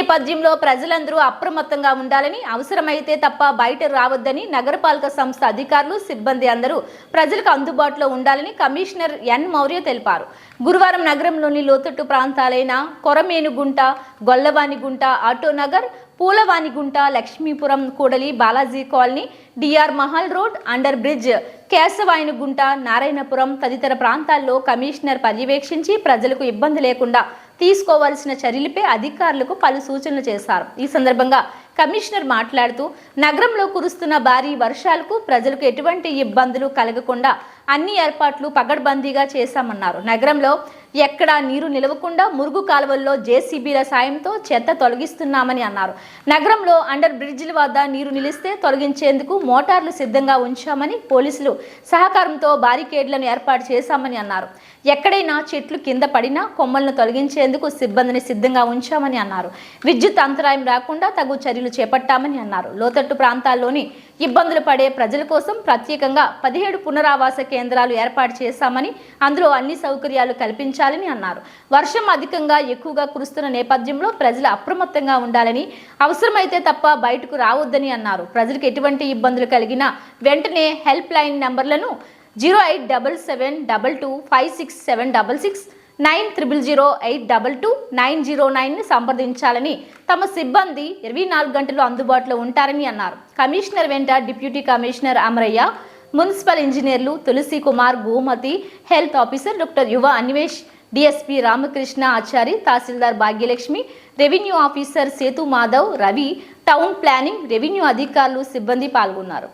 నేపథ్యంలో ప్రజలందరూ అప్రమత్తంగా ఉండాలని, అవసరమైతే తప్ప బయట రావద్దని నగరపాలక సంస్థ అధికారులు, సిబ్బంది అందరూ ప్రజలకు అందుబాటులో ఉండాలని కమిషనర్ ఎన్ మౌర్య తెలిపారు. గురువారం నగరంలోని లోతట్టు ప్రాంతాలైన కొరమేనుగుంట, గొల్లవానిగుంట, ఆటోనగర్, పూలవానిగుంట, లక్ష్మీపురం, కూడలి, Balaji colony, DR Mahal road, under bridge, Kesavayanagunta, Narayanapuram తదితర ప్రాంతాల్లో కమిషనర్ పర్యవేక్షించి ప్రజలకు ఇబ్బంది లేకుండా తీసుకోవాల్సిన చర్యలపై అధికారులకు పలు సూచనలు చేశారు. ఈ సందర్భంగా కమిషనర్ మాట్లాడుతూ నగరంలో కురుస్తున్న భారీ వర్షాలకు ప్రజలకు ఎటువంటి ఇబ్బందులు కలగకుండా అన్ని ఏర్పాట్లు పగడ్బందీగా చేశామన్నారు. నగరంలో ఎక్కడా నీరు నిలవకుండా మురుగు కాలువల్లో జేసీబీల సాయంతో చెత్త తొలగిస్తున్నామని అన్నారు. నగరంలో అండర్ బ్రిడ్జిల వద్ద నీరు నిలిస్తే తొలగించేందుకు మోటార్లు సిద్ధంగా ఉంచామని, పోలీసులు సహకారంతో బారికేడ్లను ఏర్పాటు చేశామని అన్నారు. ఎక్కడైనా చెట్లు కింద పడినా కొమ్మలను తొలగించేందుకు సిబ్బందిని సిద్ధంగా ఉంచామని అన్నారు. విద్యుత్ అంతరాయం రాకుండా తగు చర్యలు చేపట్టామని అన్నారు. లోతట్టు ప్రాంతాల్లోని ఇబ్బందులు పడే ప్రజల కోసం ప్రత్యేకంగా 17 పునరావాస కేంద్రాలు ఏర్పాటు చేశామని, అందులో అన్ని సౌకర్యాలు కల్పించాలని అన్నారు. వర్షం అధికంగా ఎక్కువగా కురుస్తున్న నేపథ్యంలో ప్రజలు అప్రమత్తంగా ఉండాలని, అవసరమైతే తప్ప బయటకు రావద్దని అన్నారు. ప్రజలకు ఎటువంటి ఇబ్బందులు కలిగినా వెంటనే హెల్ప్ లైన్ నంబర్లను 08072256766 9008222909 సంప్రదించాలని, తమ సిబ్బంది 24 గంటలు అందుబాటులో ఉంటారని అన్నారు. కమిషనర్ వెంట డిప్యూటీ కమిషనర్ అమరయ్య, మున్సిపల్ ఇంజనీర్లు Tulasi Kumar, Gomathi, health officer doctor Yuva Anvesh, DSP Ramakrishna Achari, tahsildar Bhagyalakshmi, revenue officer Sethu Madhav, Ravi, town planning, revenue అధికారులు, సిబ్బంది పాల్గొన్నారు.